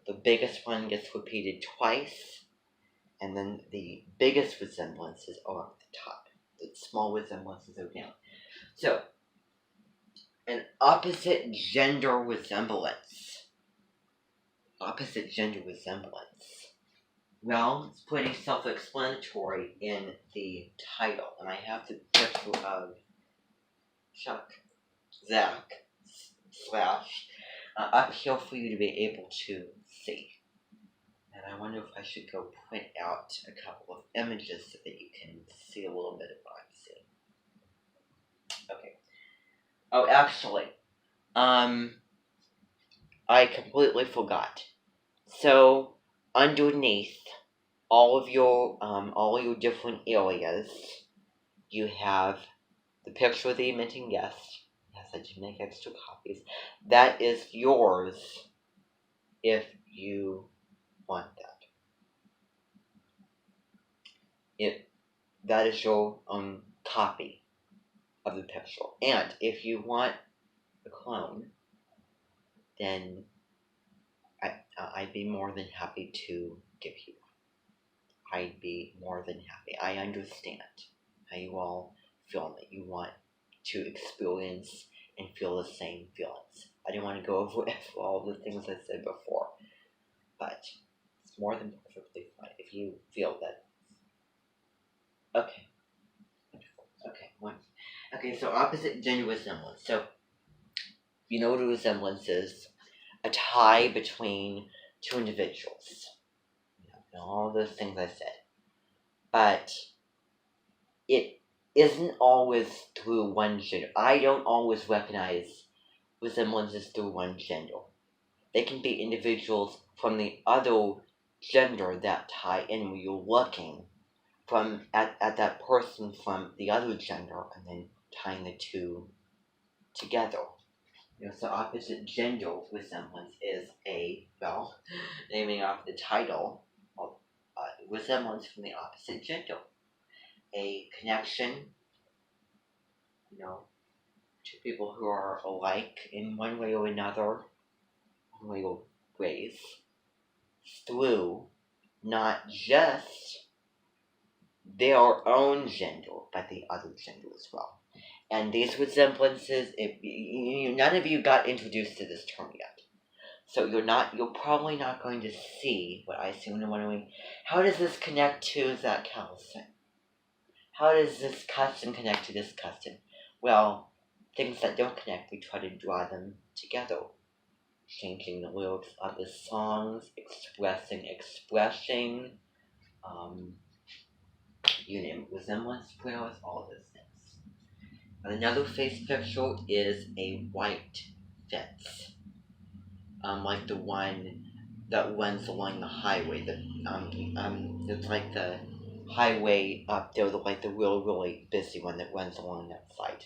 the biggest one gets repeated twice, and then the biggest resemblances are at the top. The small resemblances are down. So, an opposite gender resemblance. Opposite gender resemblance. Well, it's pretty self-explanatory in the title, and I have the picture of Zach slash up here for you to be able to see. And I wonder if I should go print out a couple of images so that you can see a little bit of what I'm seeing. Okay. Oh, actually, I completely forgot. So, underneath all of your different areas, you have the picture of the inventing guest. Yes, I did make extra copies. That is yours if you want that. That is your own copy of the picture. And if you want a clone, then I'd be more than happy to give you one. I'd be more than happy. I understand how you all feel that you want to experience and feel the same feelings. I didn't want to go over all the things I said before, but it's more than perfectly fine if you feel that. Okay. Okay, so opposite gender resemblance. So, you know what a resemblance is? A tie between two individuals. You know, all those things I said. But it isn't always through one gender. I don't always recognize resemblances through one gender. They can be individuals from the other gender that tie in when you're looking at that person from the other gender and then tying the two together. You know, so opposite gender resemblance is naming off the title of resemblance from the opposite gender. A connection, to people who are alike in one way or another, one way or ways, through not just their own gender, but the other gender as well. And these resemblances, none of you got introduced to this term yet. So you're probably not going to see what I see when I'm wondering, how does this connect to Zach Callison? How does this custom connect to this custom? Well, things that don't connect, we try to draw them together. Changing the lyrics of the songs, expressing, resemblance prayers, all of those things. And another face picture is a white fence. Like the one that runs along the highway. It's like the highway up there, like the really busy one that runs along that side.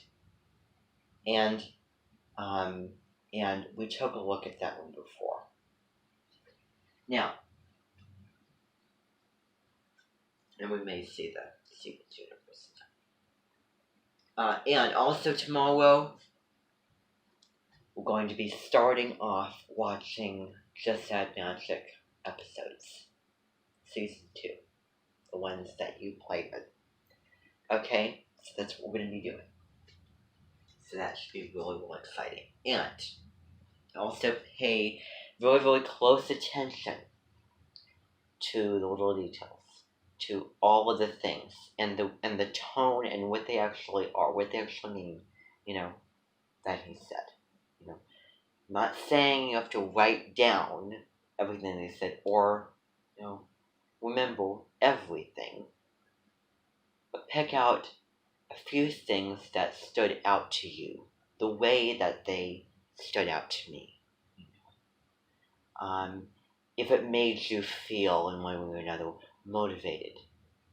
And we took a look at that one before. Now, and we may see the Secret Universe. And also tomorrow, we're going to be starting off watching Just Add Magic episodes. Season 2. The ones that you played with. Okay? So that's what we're going to be doing. So that should be really exciting. And also pay very close attention to the little details. To all of the things. And the tone and what they actually are. What they actually mean. That he said. I'm not saying you have to write down everything they said. Or, remember everything. But pick out a few things that stood out to you, the way that they stood out to me. If it made you feel in one way or another motivated,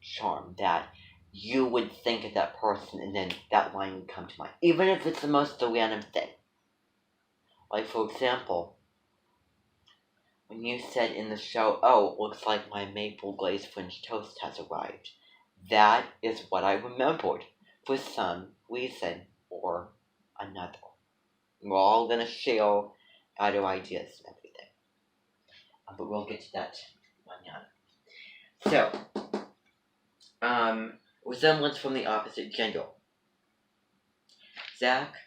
charmed, that you would think of that person and then that line would come to mind, even if it's the most random thing. Like, for example, when you said in the show, "Oh, looks like my maple glazed French toast has arrived," that is what I remembered for some reason or another. We're all going to share our ideas and everything. but we'll get to that one now. So, resemblance from the opposite gender. Zack/Chuck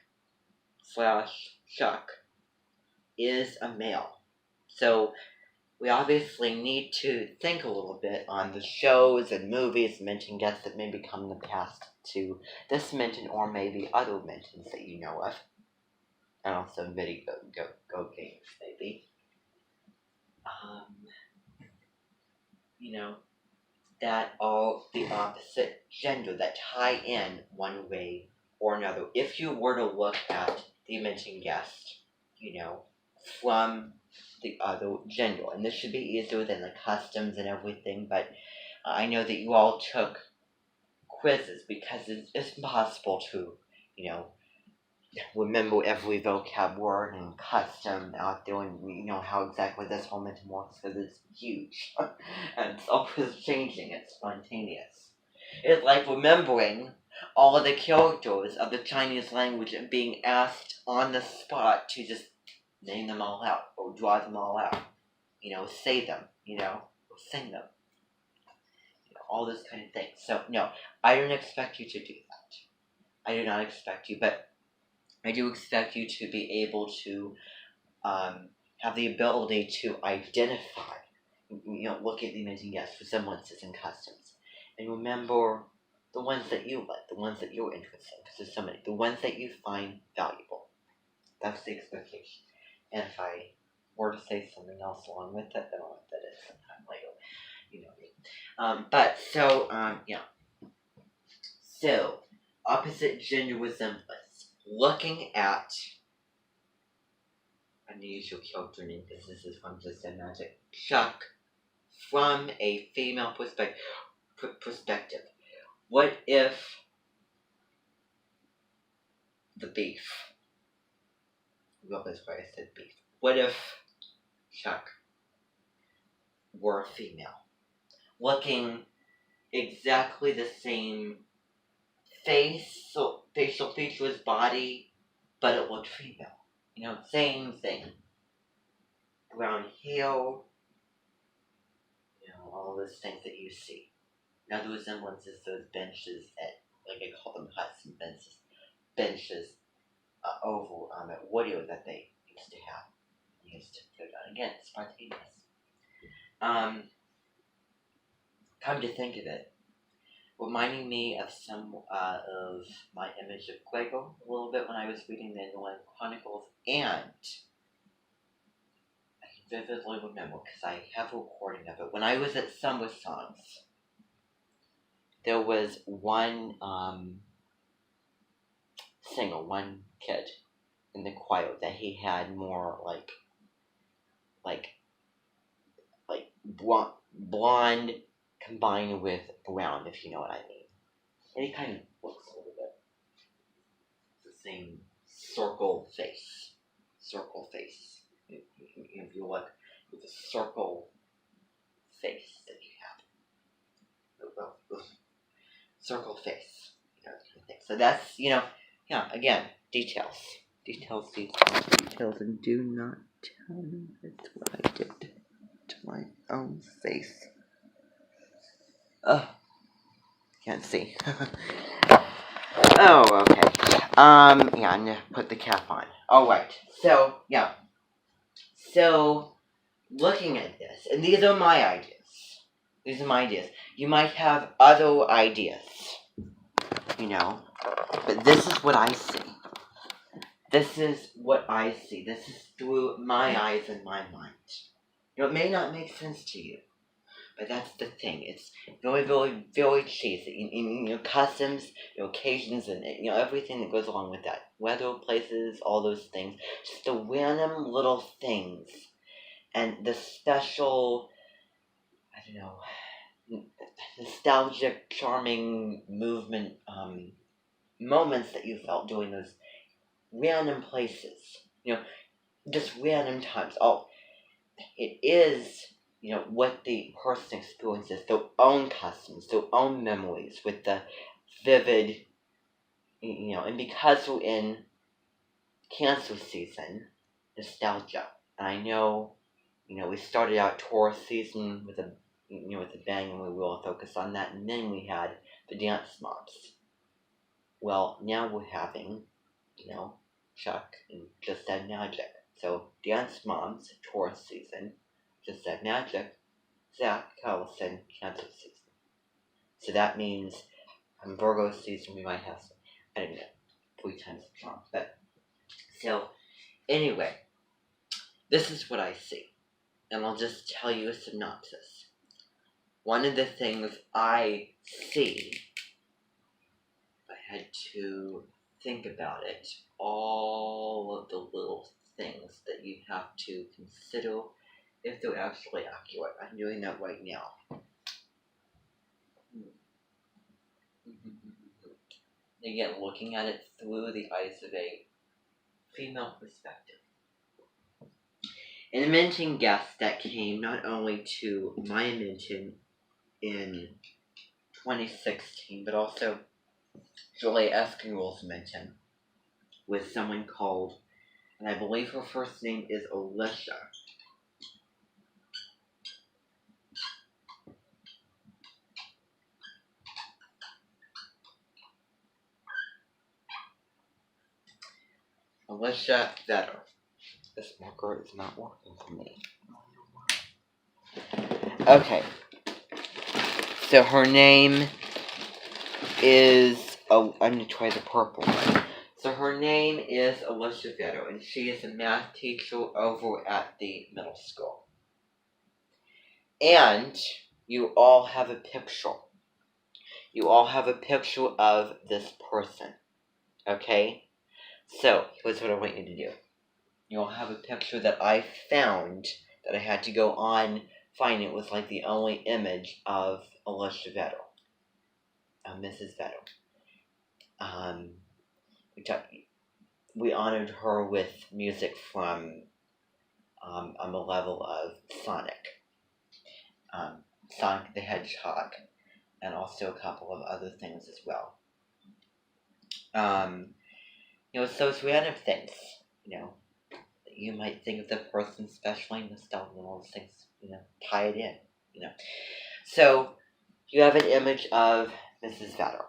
is a male. So, we obviously need to think a little bit on the shows and movies, mention guests that may come in the past to this mention, or maybe other mentions that you know of. And also video go games, maybe. That are the opposite gender, that tie in one way or another. If you were to look at the mentioned guest, from the other gender, and this should be easier than the customs and everything, but I know that you all took quizzes because it's impossible to, remember every vocab word and custom out there, and how exactly this whole mention works, because it's huge and it's always changing. It's spontaneous. It's like remembering all of the characters of the Chinese language and being asked on the spot to just name them all out or draw them all out. Say them. Or sing them. All those kind of things. So no, I don't expect you to do that. I do not expect you, but I do expect you to be able to have the ability to identify, look at the amazing resemblances and customs, and remember the ones that you like, the ones that you're interested in, because there's so many, the ones that you find valuable. That's the expectation. And if I were to say something else along with it, then I'll let that in sometime later. Yeah. So, opposite gender resemblance. Looking at, I need to use your character name because this is from Just Said Magic, Chuck, from a female perspective. What if the beef? Well, that's why I said beef. What if Chuck were a female, looking exactly the same facial features, body, but it looked female. Same thing. Brown hair, all those things that you see. Now the resemblances, those benches like I call them huts and benches over at Woodhill that they used to have. Used to go down again, spontaneous. Come to think of it, reminding me of some of my image of Gregor a little bit when I was reading the Northern Chronicles, and I can vividly remember because I have a recording of it. When I was at Summer Songs, there was one singer, one kid in the choir that he had more like blonde combined with brown, if you know what I mean. And he kind of looks a little bit the same circle face. If you look with the circle face that you have. Circle face. So that's, again, details. Details, and do not tell me that's what I did to my own face. Can't see. Oh, okay. I'm gonna put the cap on. Alright, so, yeah. So, looking at this, and these are my ideas. You might have other ideas, but this is what I see. This is through my eyes and my mind. It may not make sense to you, but that's the thing. It's very, very, very cheesy. In your customs, your occasions, and everything that goes along with that. Weather, places, all those things. Just the random little things. And the special, nostalgic, charming movement, moments that you felt during those random places. Just random times. It is, what the person experiences, their own customs, their own memories, with the vivid, and because we're in Cancer season, nostalgia. And I know we started out Taurus season with a bang, and we will focus on that. And then we had the dance moms. Well, now we're having, Chuck and Just Said Magic. So dance moms, Taurus season. Just Said Magic, Zach Callison, Cancer season. So that means Virgo season we might have, 3 times the charm. But so anyway, this is what I see, and I'll just tell you a synopsis. One of the things I see, if I had to think about it, all of the little things that you have to consider if they're actually accurate. I'm doing that right now. Again, looking at it through the eyes of a female perspective. An Inventing guest that came not only to my Invention in 2016, but also Julie Esquirol's Invention with someone called, and I believe her first name is Alicia. Alicia Vetter. This marker is not working for me. Okay. So her name is, I'm going to try the purple one. So her name is Alicia Vetter, and she is a math teacher over at the middle school. And you all have a picture. You all have a picture of this person. Okay? So, here's what I want you to do. You'll have a picture that I found, that I had to go on find. It was like the only image of Alicia Vetter. Mrs. Vetter. We honored her with music from on the level of Sonic. Sonic the Hedgehog. And also a couple of other things as well. It's those random things, that you might think of the person, especially nostalgia and all those things, tie it in, So, you have an image of Mrs. Vetter.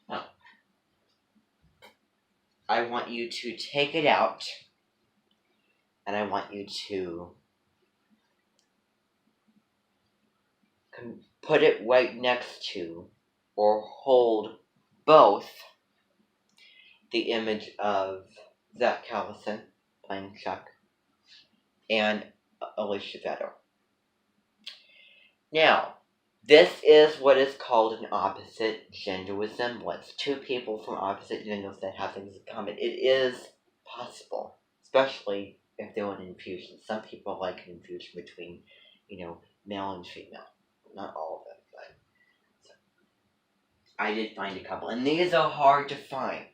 Now, I want you to take it out, and I want you to put it right next to, or hold both, the image of Zach Callison, playing Chuck, and Alicia Vetter. Now, this is what is called an opposite gender resemblance. 2 people from opposite genders that have things in common. It is possible, especially if they're an infusion. Some people like an infusion between, male and female. Not all of them, but so. I did find a couple. And these are hard to find.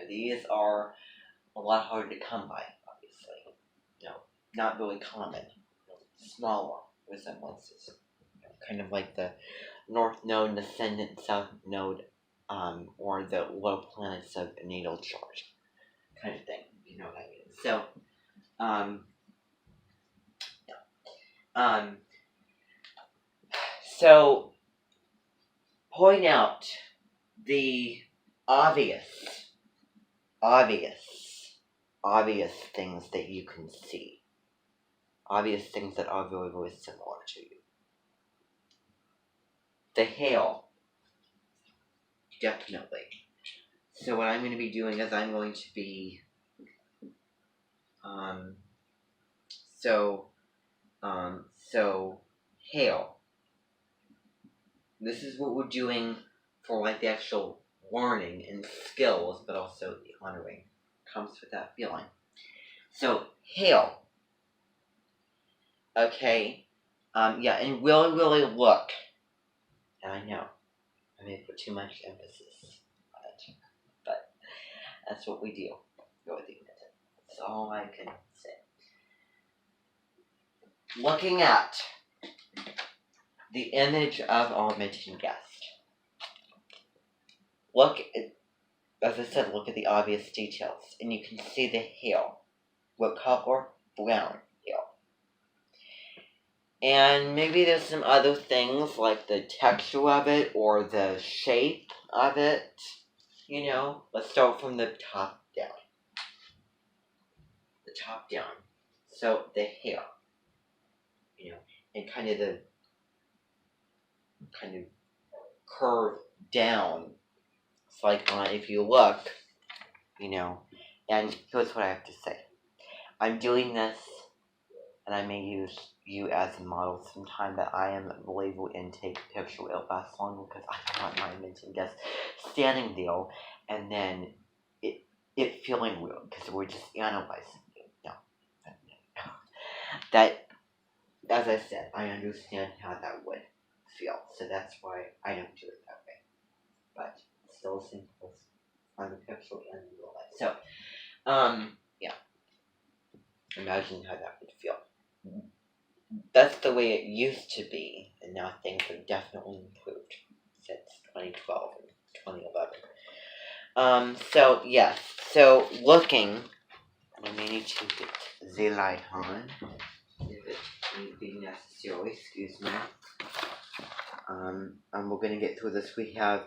These are a lot harder to come by, obviously. Not really common. Smaller resemblances. Kind of like the North Node, Ascendant, South Node, or the low planets of a natal chart. Kind of thing. You know what I mean? So, so, point out the obvious things that you can see. Obvious things that are very, very similar to you. The hail. Definitely. So what I'm going to be doing is I'm going to be, hail. This is what we're doing for like the actual learning and skills, but also the honoring comes with that feeling. So, hail. Okay. And really look. And I know I may put too much emphasis on it, but that's what we do. That's all I can say. Looking at the image of our mentioned guest. As I said, look at the obvious details, and you can see the hair. What color? Brown hair. And maybe there's some other things like the texture of it or the shape of it. Let's start from the top down. The top down. So the hair, and kind of curve down. It's like if you look, and here's what I have to say. I'm doing this, and I may use you as a model sometime, but I am label intake picture will last long because I don't want my mention guest standing there and then it feeling weird because we're just analyzing it. No. That, as I said, I understand how that would feel, so that's why I don't do it that way. But still simple on the picture and in real life. So, yeah. Imagine how that would feel. That's the way it used to be, and now things have definitely improved since 2012 and 2011. So, yes. So, looking, I may need to get the light on, if it may be necessary, excuse me. And we're going to get through this. We have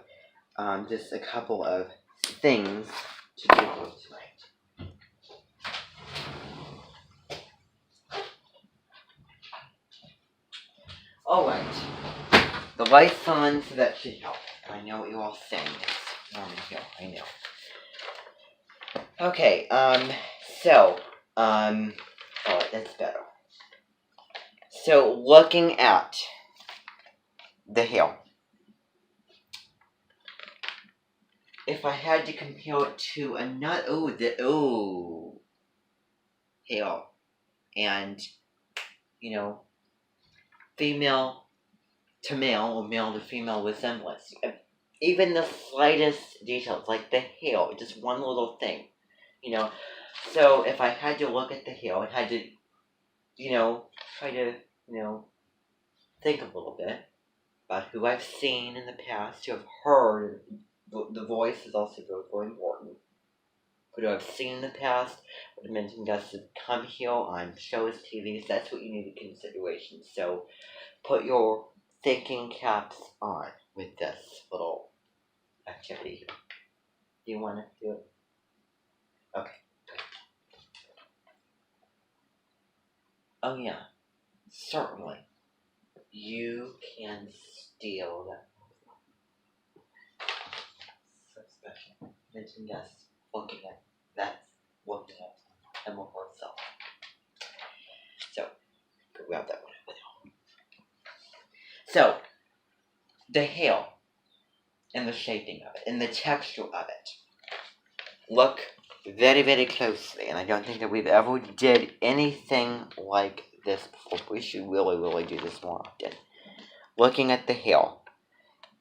just a couple of things to do tonight. Alright. The light's on, so that should help. I know what you're all saying. It's warm in here, I know. Okay, so, oh, that's better. So, looking at the hair. If I had to compare it to another, hair, and, female to male, or male to female resemblance. Even the slightest details, like the hair, just one little thing, So, if I had to look at the hair, I had to, try to, think a little bit about who I've seen in the past, who I've heard. The voice is also very, very important. Who I've seen in the past, what I mentioned guests have come here on shows, TVs, that's what you need in consideration. So, put your thinking caps on with this little activity. Do you want to do it? Okay. Oh yeah, certainly. You can steal that. So special. Mention yes, looking at that, looking at Emma herself. So, grab that one with you. So, the hair and the shaping of it and the texture of it. Look very, very closely, and I don't think that we've ever did anything like this before. We should really, really do this more often. Looking at the hair,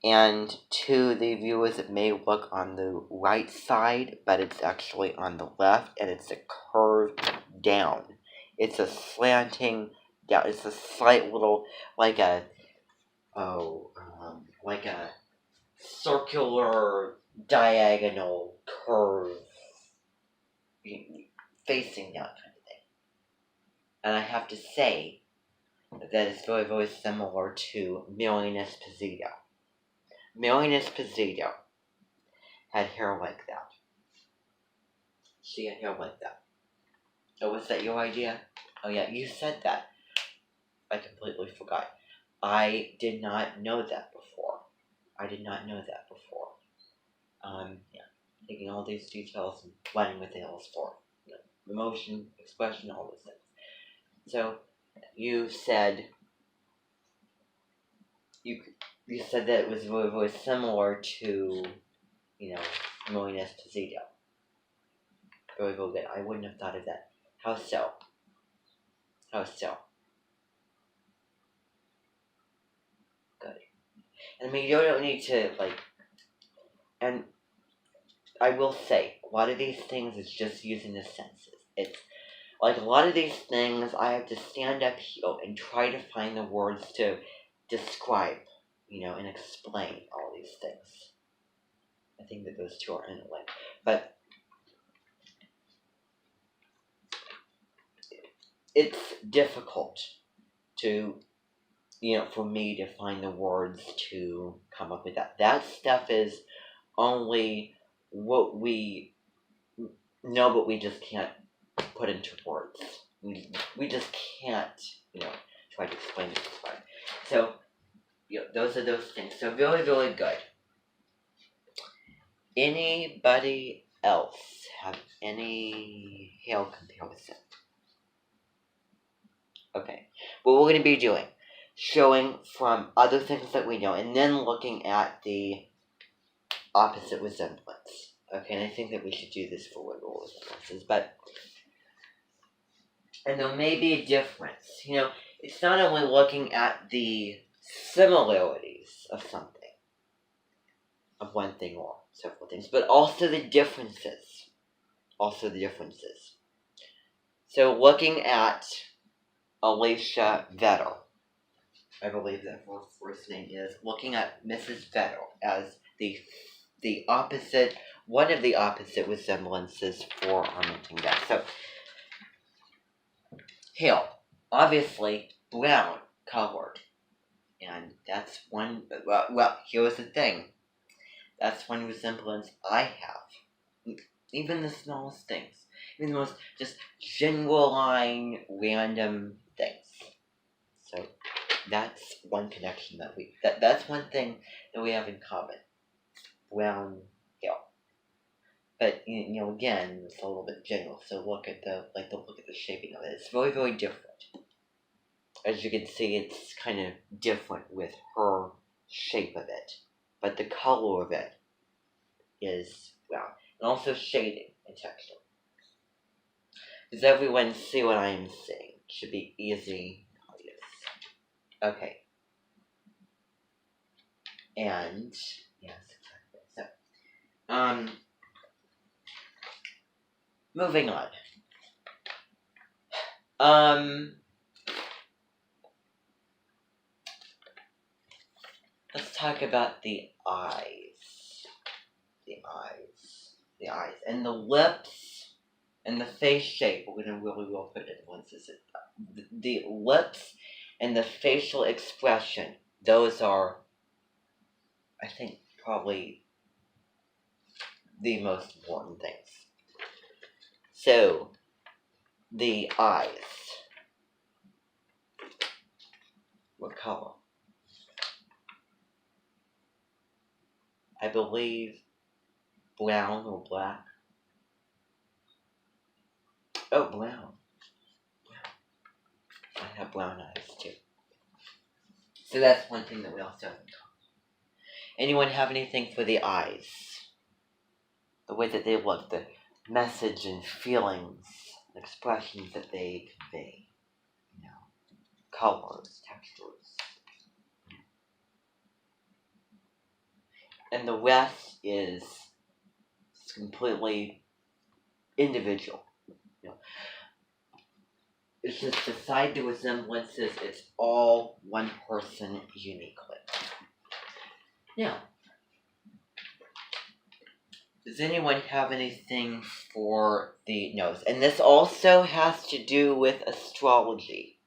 and to the viewers, it may look on the right side, but it's actually on the left, and it's a curve down. It's a slanting down. It's a slight little, like a circular diagonal curve facing down kind of thing. And I have to say that it's very, very similar to Milene Esposito. Milene Esposito had hair like that. She had hair like that. Oh, was that your idea? Oh yeah, you said that. I completely forgot. I did not know that before. Yeah. Taking all these details and blending with the else for emotion, expression, all those things. So, you said that it was very, very similar to, Milene Esposito. Very, very good. I wouldn't have thought of that. How so? Good. I mean, you don't need to, and I will say, a lot of these things is just using the senses. It's, like, a lot of these things, I have to stand up here and try to find the words to describe, and explain all these things. I think that those two are interlinked. But it's difficult to for me to find the words to come up with that. That stuff is only what we know, but we just can't put into words. We just can't, try to explain it this way. So, those are those things. So, really, really good. Anybody else have any hail comparison? Okay. What we're going to be doing, showing from other things that we know, and then looking at the opposite resemblance. Okay, and I think that we should do this for literal resemblances, and there may be a difference. It's not only looking at the similarities of something, of one thing or several things, but also the differences. So looking at Alicia Vettel, I believe that her first name is, looking at Mrs. Vettel as the opposite, one of the opposite resemblances for Armington Gas. So, hail, obviously brown colored, and that's one. Well, here's the thing. That's one resemblance I have. Even the smallest things, even the most just genuine, random things. So that's one connection that's one thing that we have in common. Brown hair. But again, it's a little bit general. So look at the shaping of it. It's very, very different. As you can see, it's kind of different with her shape of it, but the color of it is brown, and also shading and texture. Does everyone see what I am saying? Should be easy. Okay. And yes, exactly. So, moving on. Let's talk about the eyes. The eyes. And the lips and the face shape. We're going to really well put it once. The lips and the facial expression. Those are, I think, probably the most important things. So, the eyes. What color? I believe brown or black. Oh, brown. I have brown eyes too. So that's one thing that we also have in common. Anyone have anything for the eyes? The way that they look, the message and feelings, expressions that they convey. Colors, textures. And the rest is completely individual. It's just beside the resemblances, it's all one person uniquely. Now, does anyone have anything for the nose? And this also has to do with astrology.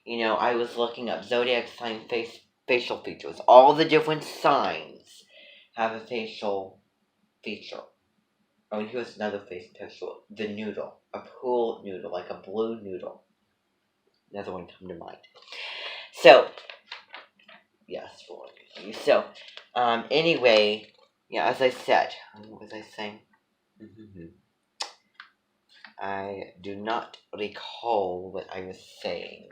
I was looking up zodiac sign facial features. All the different signs have a facial feature. Oh, and here's another face picture. The noodle. A pool noodle, like a blue noodle. Another one come to mind. So, yes, for one. So, anyway, yeah, as I said, what was I saying? I do not recall what I was saying.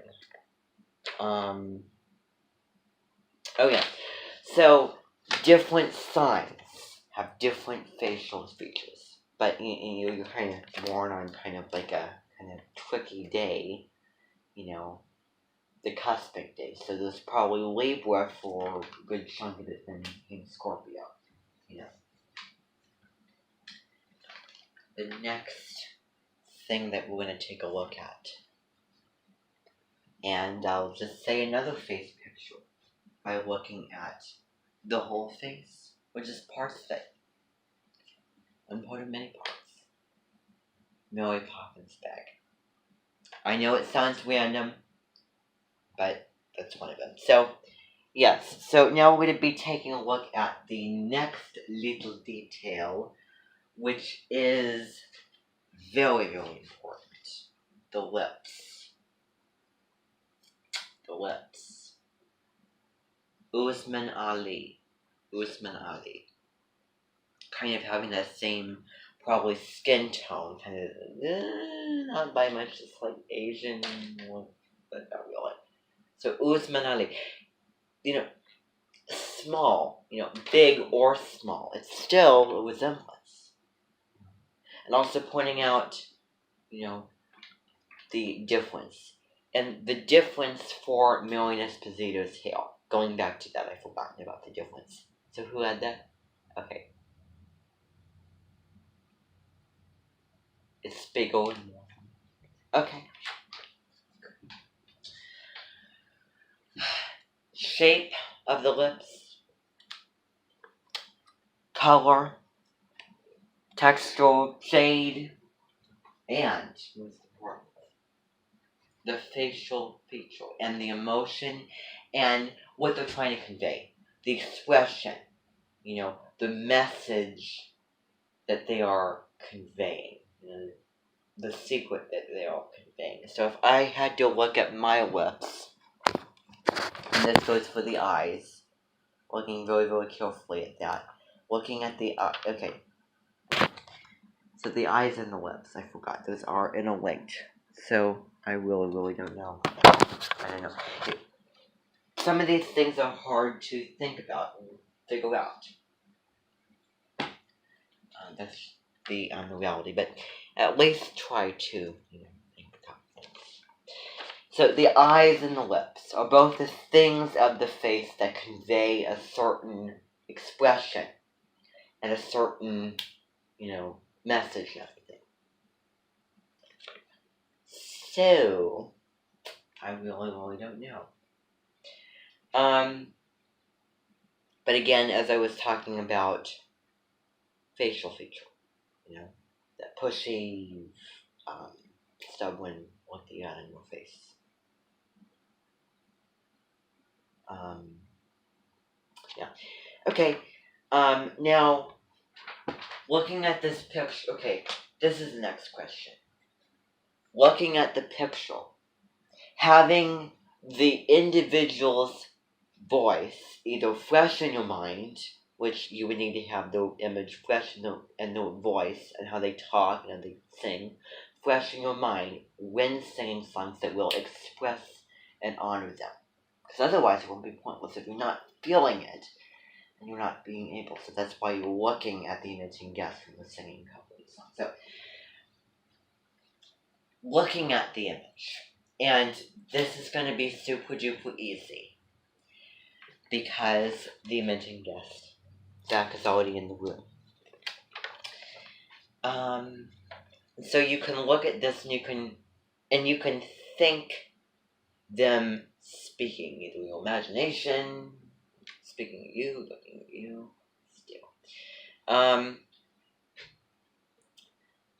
Oh yeah. So, different signs have different facial features. But you're kind of born on kind of like a kind of tricky day, the cuspic day. So there's probably Libra for a good chunk of it than in Scorpio, The next thing that we're going to take a look at, and I'll just say another face picture by looking at the whole face, which is parts of it. One part of many parts. Mary Poppins bag. I know it sounds random, but That's one of them. So, yes. So now we're going to be taking a look at the next little detail, which is very, very important. The lips. The lips. Usman Ali. Kind of having that same, probably, skin tone. Kind of, not by much, just like Asian, but not really. So Usman Ali. Small, big or small. It's still a resemblance. And also pointing out, the difference. And the difference for Marion Esposito's hair. Going back to that, I've forgotten about the difference. So who had that? Okay. It's bigger and more. Okay. Shape of the lips. Color. Texture. Shade. And most important, the facial feature and the emotion and what they're trying to convey. The expression, the message that they are conveying, the secret that they are conveying. So if I had to look at my lips, and this goes for the eyes, looking very, very carefully at that, looking at the okay. So the eyes and the lips, I forgot, those are interlinked. So I really, really don't know. I don't know. Some of these things are hard to think about and figure out. That's the reality, but at least try to think about things. So the eyes and the lips are both the things of the face that convey a certain expression and a certain, message and everything. So I really don't know. But again, as I was talking about facial feature, that pushy, stubborn look that you got on your face. Yeah. Okay. Now, looking at this picture, okay, this is the next question. Looking at the picture, having the individual's voice either fresh in your mind, which you would need to have the image fresh in their voice and how they talk and how they sing, fresh in your mind when singing songs that will express and honor them. Because otherwise it won't be pointless if you're not feeling it and you're not being able. So that's why you're looking at the imaging guest when you're singing a couple of these songs. So, looking at the image. And this is going to be super duper easy, because the imaging guest, Zach, is already in the room. So you can look at this and you can think them speaking, either your imagination, speaking at you, looking at you, still.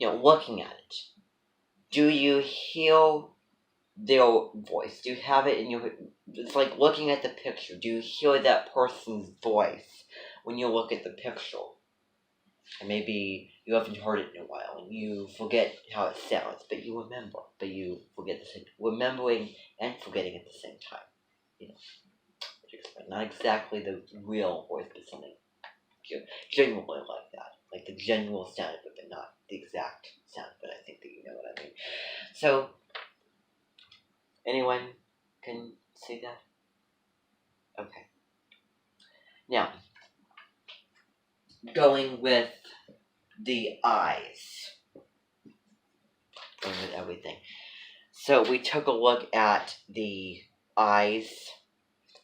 Looking at it. Do you hear their voice? Do you have it in your... It's like looking at the picture. Do you hear that person's voice when you look at the picture? And maybe you haven't heard it in a while and you forget how it sounds, but you remember, but you forget the same. Remembering and forgetting at the same time. Not exactly the real voice, but something genuinely like that. Like the general sound of it, but not the exact sound, but I think that you know what I mean. So, anyone can see that? Okay. Now, going with the eyes. Going with everything. So we took a look at the eyes.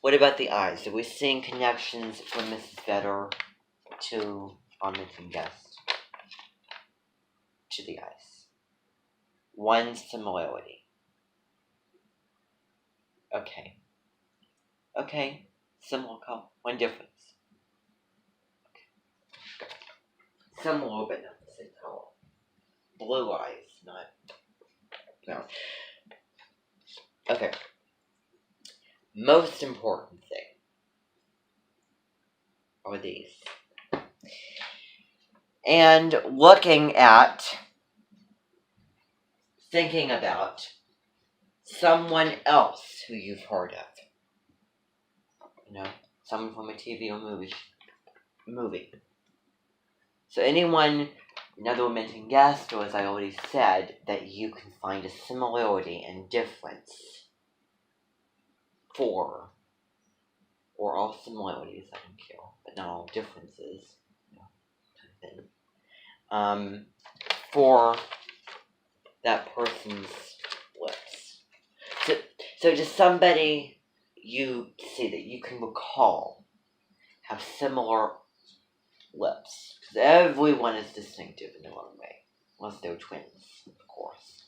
What about the eyes? Are we seeing connections from Mrs. Vedder to our missing guest? To the eyes. One similarity. Okay. Similar color. One difference. Okay. Similar but not the same color. Blue eyes, not... No. Okay. most important thing are these. And thinking about someone else who you've heard of. Someone from a TV or movie. So anyone, another mentioned guest, or as I already said, that you can find a similarity and difference for, or all similarities, I don't care, but not all differences, kind of thing, for that person's lips. So just somebody you see that you can recall have similar lips. Because everyone is distinctive in their own way. Unless they're twins, of course.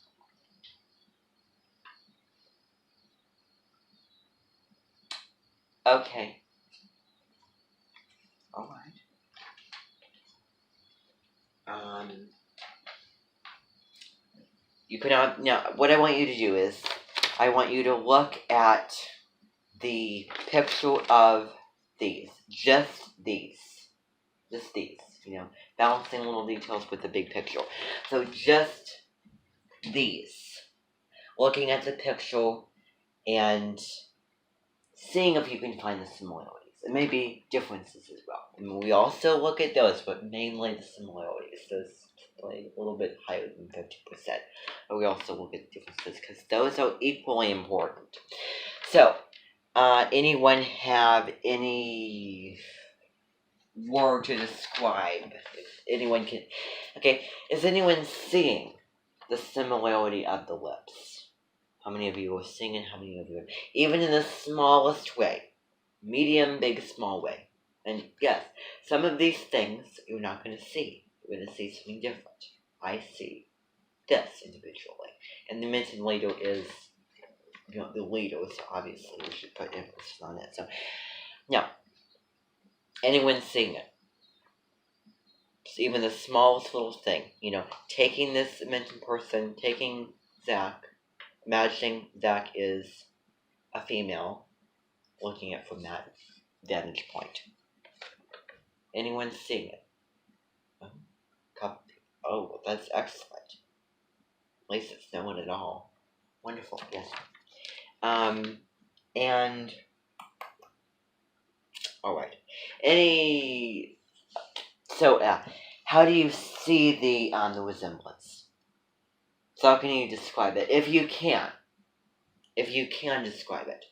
Okay. Alright. You can now what I want you to do is I want you to look at the picture of these. Just these. Balancing little details with the big picture. So just these. Looking at the picture and seeing if you can find the similarities. And maybe differences as well. And we also look at those, but mainly the similarities. Those play a little bit higher than 50%. But we also look at differences because those are equally important. So, anyone have any word to describe? If anyone can. Okay, is anyone seeing the similarity of the lips? How many of you are seeing and how many of you are? Even in the smallest way. Medium, big, small way. And yes, some of these things you're not going to see. You're going to see something different. I see this individually. And the mentioned leader is, the leader, so obviously we should put emphasis on it. So, now, anyone seeing it? Just even the smallest little thing, taking this mentioned person, taking Zach, imagining Zach is a female, looking at it from that vantage point. Anyone seeing it? Oh, that's excellent. At least it's no one at all. Wonderful, yes. And alright. How do you see the resemblance? So how can you describe it? If you can describe it.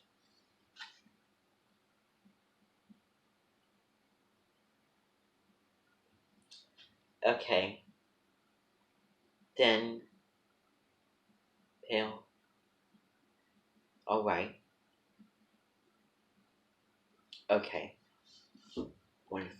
Okay. Thin. Pale. Alright. Okay. Wonderful.